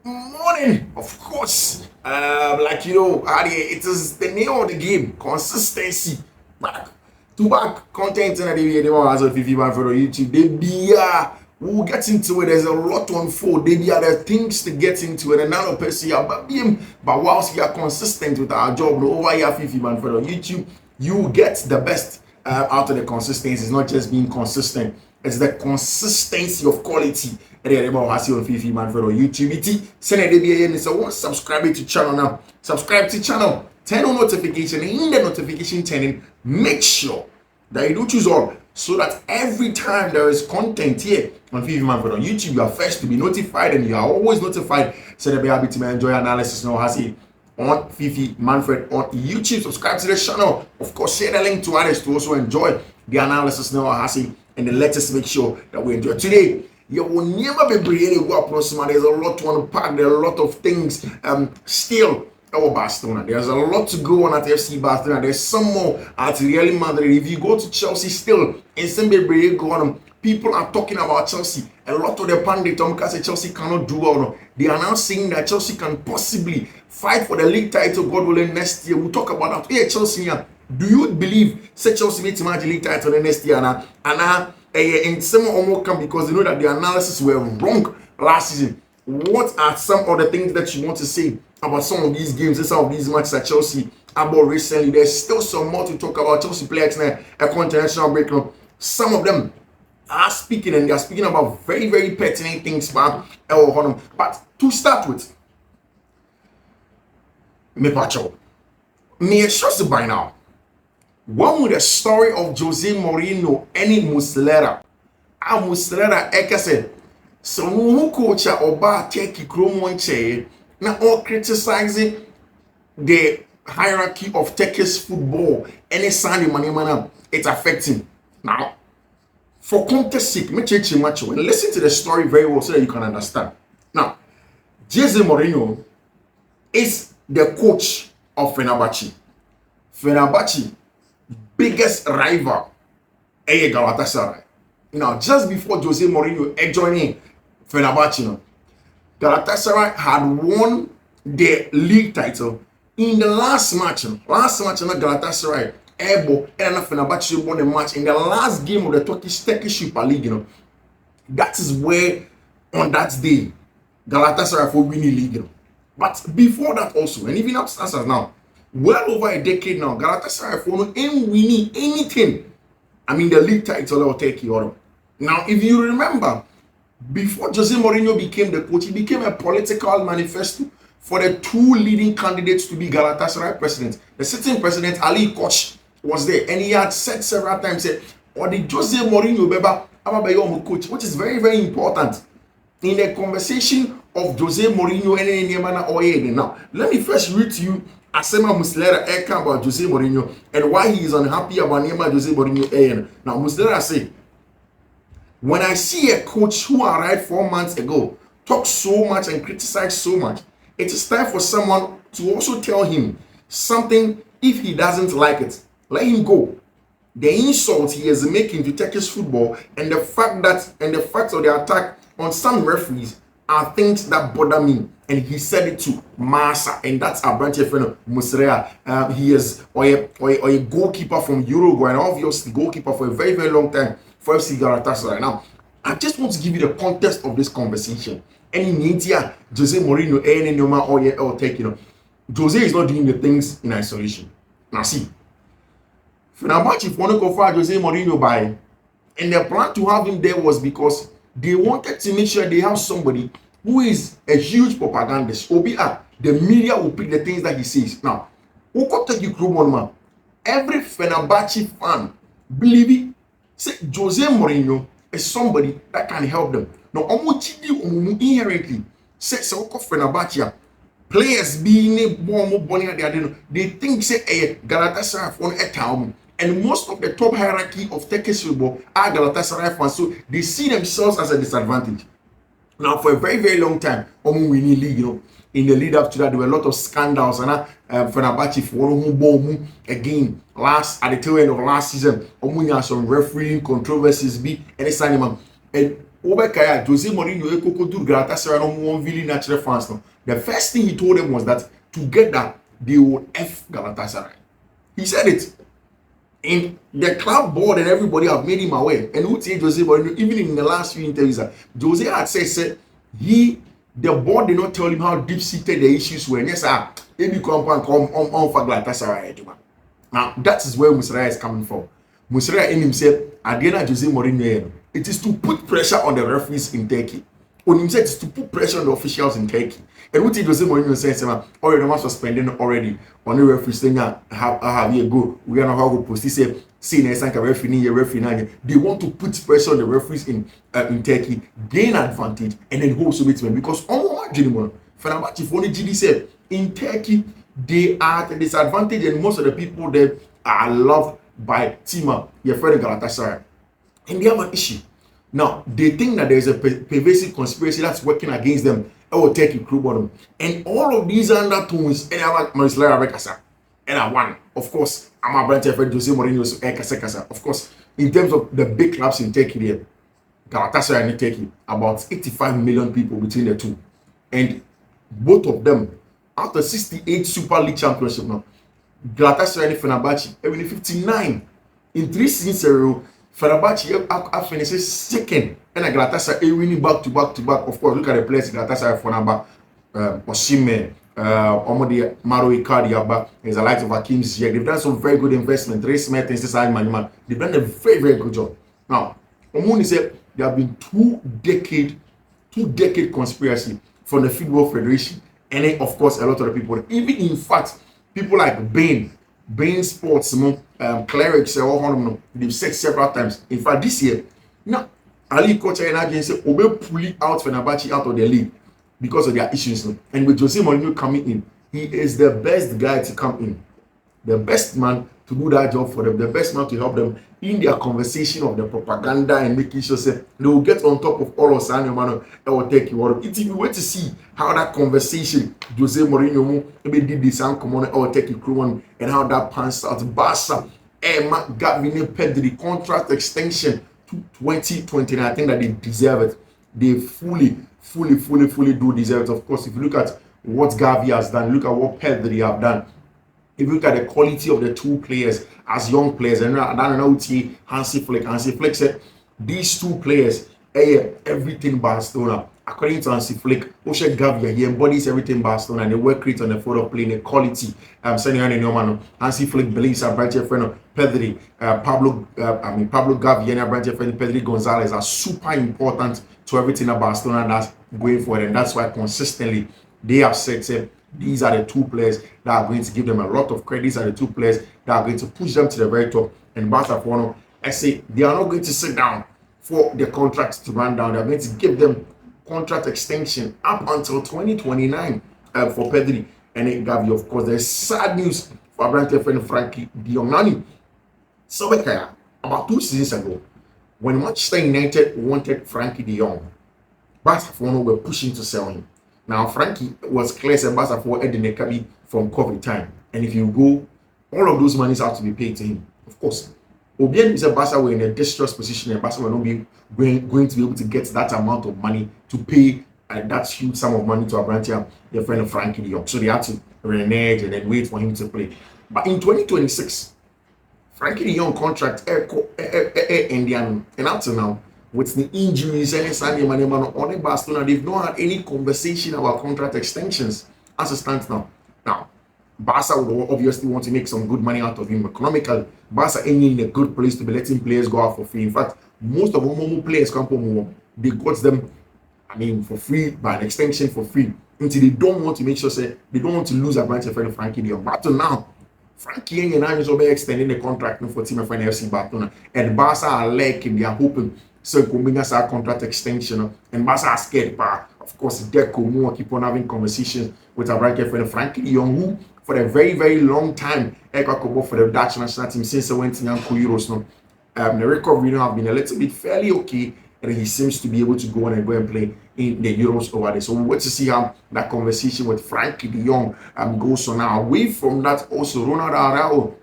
morning, of course. It is the name of the game. Consistency. Back to back content and the one has a Fiifi-Manfred on YouTube. We'll get into it. There's a lot to unfold. There are things to get into it. And now but whilst we are consistent with our job over here, Fiifi-Manfred on YouTube, you get the best out of the consistency. It's not just being consistent. It's the consistency of quality. Fiifi-Manfred on YouTube. So subscribe to the channel now. Subscribe to the channel. Turn on notification. In the notification turning, make sure that you do choose all, so that every time there is content here on Fiifi-Manfred on YouTube, you are first to be notified, and you are always notified. So that be happy to enjoy analysis now has it on Fiifi-Manfred on YouTube. Subscribe to the channel. Of course, share the link to others to also enjoy the analysis now has it, and then let us make sure that we enjoy today. You will never be brilliant. There's a lot to unpack. There are a lot of things still. Barcelona. There's a lot to go on at FC Barcelona. There's some more at Real Madrid. If you go to Chelsea, still in some people are talking about Chelsea. A lot of the pundits say Chelsea cannot do well. They are now saying that Chelsea can possibly fight for the league title, God willing, next year. We'll talk about that. Hey, Chelsea, do you believe Chelsea will match the league title next year? And in some almost come because they know that the analysis were wrong last season. What are some of the things that you want to say about some of these games and some of these matches at Chelsea about recently? There's still some more to talk about. Chelsea players now a international break now. Some of them are speaking, and they are speaking about very, very pertinent things. But to start with, me by now. One with the story of Jose Mourinho any Muslera. Muslera said, so who coach oba take Kromon chair now all criticizing the hierarchy of Turkish football. Any Sunday money it's affecting. Now, for context sake, me change macho and listen to the story very well so that you can understand. Now, Jose Mourinho is the coach of Fenerbahce. Fenerbahce biggest rival Galatasaray. Now, just before Jose Mourinho joining Fenerbahce, Galatasaray had won the league title in the last match. Galatasaray Ebo and Fenerbahce won the match in the last game of the Turkish Super League. That is where on that day Galatasaray for winning league. But before that also, and even up as now, well over a decade now, Galatasaray for ain't winning anything. I mean the league title or Turkey or now, if you remember, before Jose Mourinho became the coach, he became a political manifesto for the two leading candidates to be Galatasaray president. The sitting president, Ali Koch, was there, and he had said several times, or the Jose Mourinho beba coach, which is very, very important in the conversation of Jose Mourinho and Niemana Oye. Now, let me first read to you Asema Muslera Eka about Jose Mourinho and why he is unhappy about Niema Jose Mourinho. Now, Muslera say, when I see a coach who arrived 4 months ago talk so much and criticize so much, it is time for someone to also tell him something. If he doesn't like it, let him go. The insult he is making to Turkish football and the fact of the attack on some referees are things that bother me. And he said it to Massa, and that's our branch friend Musrea. He is a goalkeeper from Uruguay, and obviously goalkeeper for a very, very long time for FC Galatasaray. Now, I just want to give you the context of this conversation. And in India, Jose Mourinho, Jose is not doing the things in isolation. Now, see, Fenerbahce, if you want to go for Jose Mourinho by, and their plan to have him there was because they wanted to make sure they have somebody who is a huge propagandist. The media will pick the things that he says. Now, every Fenerbahce fan believe it. Say Jose Mourinho is somebody that can help them. Now, inherently, say Fenerbahce players being they think say Galatasaray for a town. And most of the top hierarchy of Turkish football are Galatasaray fans, so they see themselves as a disadvantage. Now, for a very, very long time, winning league, in the lead up to that, there were a lot of scandals. And Fenerbahce for again at the tail end of last season, some refereeing controversies and it's animal. And Obekaya, Jose Mourinho, Ekoko Dur Galatasaray, no one really natural fans. No. The first thing he told them was that together they will F Galatasaray. He said it. And the club board and everybody have made him aware. And who say Jose Mourinho, even in the last few interviews, Jose had said the board did not tell him how deep-seated the issues were. Yes, Ebi come on for Galatasaray. Now, that is where Musiala is coming from. Musiala in himself, at the end of Jose Mourinho, it is to put pressure on the referees in Turkey. On himself, it is to put pressure on the officials in Turkey. And what did Jose Mourinho say? Already, the match suspended already. On the referees, then have you go. We are not going to post. He said, see, referee. They want to put pressure on the referees in Turkey, gain advantage, and then hold submitment. Because on Fenerbahce, if only GD said, in Turkey, they are at a disadvantage, and most of the people there are loved by Tima, your friend Galatasaray. And they have an issue. Now, they think that there's a pervasive conspiracy that's working against them. Or Turkey crew bottom. And all of these undertones, and I and one. Of course, I'm a branch of Jose Mourinho, of course, in terms of the big clubs in Turkey there, Galatasaray and Turkey, about 85 million people between the two. And both of them, after 68 Super League championship now, Galatasaray and Fenerbahce, every 59 in 3 seasons a row. Fenerbahce have finished second, and Galatasaray winning back to back. Of course, look at the players Galatasaray for number Osimhen, Omodi Maro Icardi, there's a light of Hakim Ziyech. They've done some very good investment. Ray Smith and Cesar Manima. They've done a very, very good job. Now, Omoni said there have been two decade conspiracy from the Football Federation, and then, of course, a lot of the people. Even in fact, people like Bain Sports, clerics, they've said several times. In fact, this year, now Ali Kocha and agency will pulling out Fenerbahce out of the league because of their issues. And with Jose Mourinho coming in, he is the best guy to come in, the best man to do that job for them, the best man to help them in their conversation of the propaganda and making sure say they will get on top of all of Sanya Mano and will take you. It's if you wait to see how that conversation Jose Mourinho maybe did this and come on or take you crew on and how that pans out. Barca, Emma Gavin Pedri contract extension to 2029. I think that they deserve it. They fully do deserve it. Of course, if you look at what Gavi has done, look at what Pedri have done. If you look at the quality of the two players as young players, and I don't know Hansi Flick said these two players everything Barcelona. According to Hansi Flick, Oshe Gavi, he embodies everything Barcelona and they work great on the field of playing the quality. Hansi Flick believes a branch friend of Pedri, Pablo Gavi and a branch friend Pedri Gonzalez are super important to everything that Barcelona that's going for, and that's why consistently they have said these are the two players that are going to give them a lot of credit. These are the two players that are going to push them to the very top. And Barcelona, I say they are not going to sit down for the contracts to run down. They are going to give them contract extension up until 2029 for Pedri and Gavi. Of course, there's sad news for Abrante friend Frankie de Jong. So about 2 seasons ago, when Manchester United wanted Frankie de Jong, Barcelona were pushing to sell him. Now, Frankie was clear as Barca for Eddie Nekabi from COVID time. And if you go, all of those monies have to be paid to him. Of course, Obian is a Barca were in a distressed position, and Barca will not be going to be able to get that amount of money to pay that huge sum of money to Abrante, their friend Frankie de Jong. So they had to renege and then wait for him to play. But in 2026, Frankie de Jong contract Indian, and up to now, with the injuries on Barcelona, they've not had any conversation about contract extensions as it stands now. Now, Barca would obviously want to make some good money out of him economically. Barca ain't in a good place to be letting players go out for free. In fact, most of them players come from they got them, for free, by an extension for free. Until they don't want to make sure say they don't want to lose a branch of friend Frankie de Jong. But to now, Frankie and I is extending the contract for team of FC Barcelona. And Barca are liking, they are hoping. So Kumbingas our contract extension and Barca are scared. But of course, Deco more keep on having conversations with our right friend Frankie de Jong, who for a very, very long time for the Dutch national team since he went to Euros. The recovery have been a little bit fairly okay, and he seems to be able to go on and go and play in the Euros over there. So we wait to see how that conversation with Frankie de Jong goes on now. Away from that, also Ronald Araujo.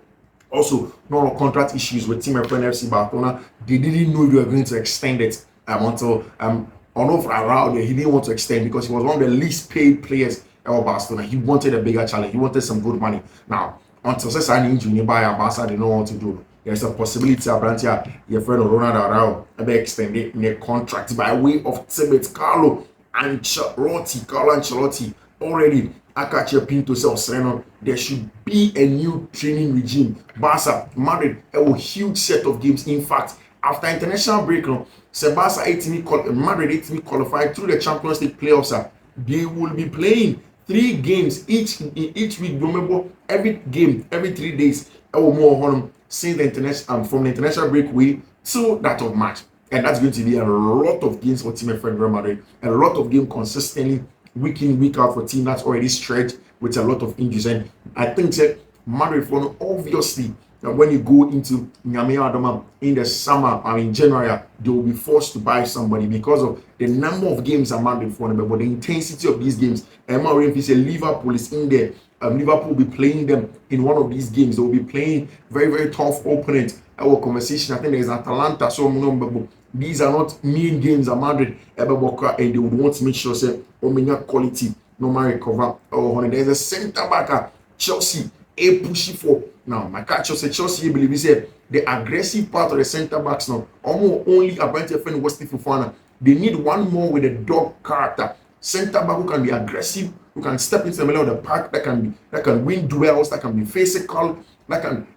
Also, no contract issues with Team FC Barcelona. They didn't know they were going to extend it. until on over around he didn't want to extend because he was one of the least paid players at Barcelona. He wanted a bigger challenge. He wanted some good money. Now, until signing injury by Barca, they know what to do. There's a possibility Abrantia, your friend Ronald Arao, be extended their contract by way of Tibet Carlo Ancelotti already. Akache Pinto says there should be a new training regime. Barca, Madrid, a huge set of games. In fact, after international break, Barca Madrid qualified through the Champions League playoffs. They will be playing 3 games each week. Remember, every game, every 3 days, or more since the international from the international break to that of March. And that's going to be a lot of games for Team Friend Real Madrid. A lot of games consistently, week in, week out for team that's already stretched with a lot of injuries. And I think that Madrid, for obviously, when you go into Nyame Adama in the summer, January, they will be forced to buy somebody because of the number of games that Madrid for them, but the intensity of these games. And if you say Liverpool is in there, Liverpool will be playing them in one of these games. They will be playing very, very tough opponents. Our conversation, I think there's Atalanta, so these are not mean games at Madrid, and they would want to make sure say quality no matter recover. There's a centre back Chelsea a pushy for now. My catch Chelsea believe he said the aggressive part of the centre backs now almost only a branch friend Wesley Fofana. They need one more with a dog character. Centre back who can be aggressive, who can step into the middle of the park, that can win duels, that can be physical, that can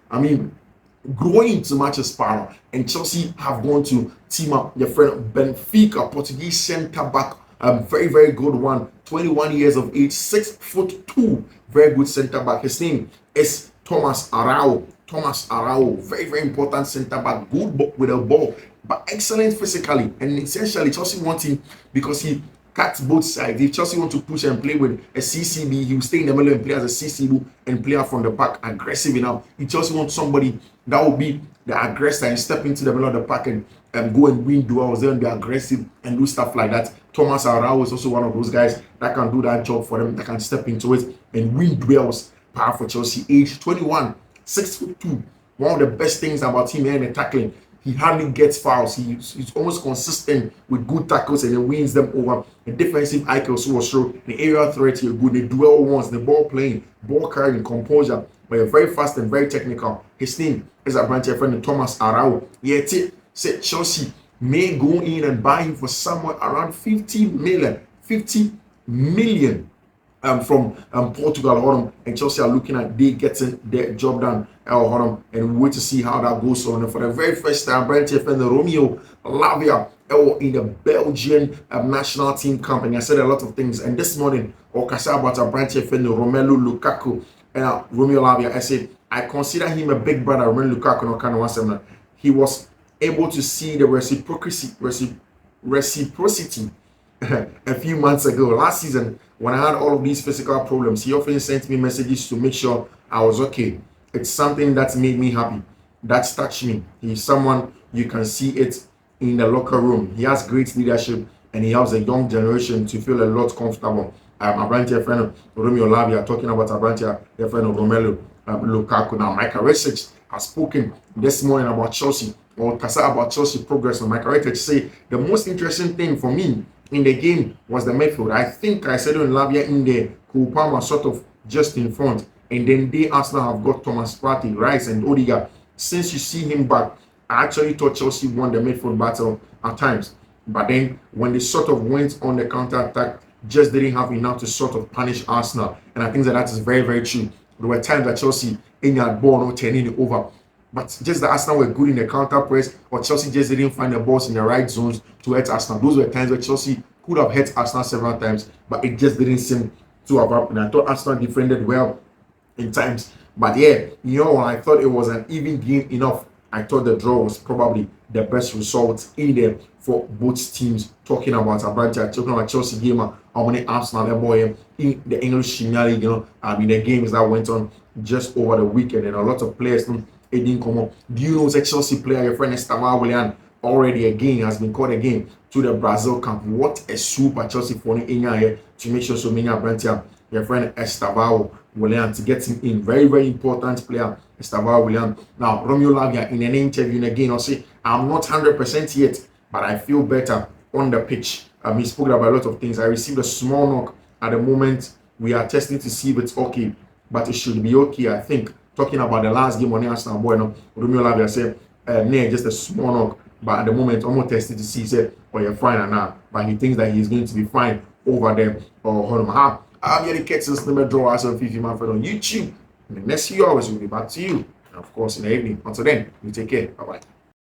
grow into matches power. And Chelsea have gone to team up their friend Benfica, Portuguese centre back, very, very good one, 21 years of age, 6'2", very good centre back. His name is Thomas Arau, very, very important centre back, good with a ball, but excellent physically. And essentially, Chelsea want him because he cuts both sides. If Chelsea want to push and play with a CCB, he will stay in the middle and play as a CCB and play out from the back, aggressive enough. If Chelsea want somebody that will be the aggressor and step into the middle of the park and go and win duels, then be aggressive and do stuff like that. Thomas Arau is also one of those guys that can do that job for them, that can step into it and win duels. Power for Chelsea, age 21, 6'2". One of the best things about him in the tackling, he hardly gets fouls. He's almost consistent with good tackles and he wins them over. The defensive IQ also was true. The aerial threat here good. The duel once, the ball playing, ball carrying, composure, but you're very fast and very technical. His name is a branch friend Thomas Arau. Yet said Chelsea may go in and buy him for somewhere around 50 million from Portugal, and Chelsea are looking at they getting their job done, and we wait to see how that goes on. And for the very first time, Brent and Romeo Lavia in the Belgian national team camp, and I said a lot of things. And this morning, Okasa about Brent and Romelu Lukaku and Romeo Lavia, I said I consider him a big brother. Romelu Lukaku, no kind of he was able to see the reciprocity a few months ago. Last season, when I had all of these physical problems, he often sent me messages to make sure I was okay. It's something that made me happy. That's touched me. He's someone you can see it in the locker room. He has great leadership and he helps a young generation to feel a lot comfortable. Abrantia friend Romeo Lavia talking about Abrantia, their friend of Romelu Lukaku. Now, Michael Research has spoken this morning about Chelsea, or Kasa about Chelsea progress. And Michael Research say the most interesting thing for me in the game was the midfield. I think I said in Lavia in there, Kupama sort of just in front, and then they Arsenal have got Thomas Partey, Rice, and Odegaard. Since you see him back, I actually thought Chelsea won the midfield battle at times, but then when they sort of went on the counter attack, just didn't have enough to sort of punish Arsenal. And I think that is very, very true. There were times that Chelsea in that ball not turning it over, but just the Arsenal were good in the counter press, or Chelsea just didn't find the balls in the right zones to hit Arsenal. Those were times where Chelsea could have hit Arsenal several times, but it just didn't seem to have happened. I thought Arsenal defended well in times, but yeah, I thought it was an even game enough. I thought the draw was probably the best result in there for both teams. Talking about Abrantia, talking about Chelsea game, how many Arsenal boy in the English Premier League, the games that went on just over the weekend, and a lot of players it didn't come up. Do you know that Chelsea player, your friend Estevao Willian, already again has been called again to the Brazil camp? What a super Chelsea for in here to make sure so many Abrantia, your friend Estevao Willian, to get him in. Very, very important player, Estevao Willian. Now, Romeo Lavia in an interview again, I'll say, I'm not 100% yet, but I feel better on the pitch. He spoke about a lot of things. I received a small knock at the moment. We are testing to see if it's okay, but it should be okay. I think talking about the last game on the Arsenal boy, no, Romeo Lavia said, just a small knock, but at the moment, almost testing to see, said, oh, you're fine now. But he thinks that he's going to be fine over there. I'm Yeri Ketson's number draw us on Fiifi-Manfred on YouTube. In the next few hours, we'll be back to you. And of course, in the evening. Until then, you take care. Bye bye.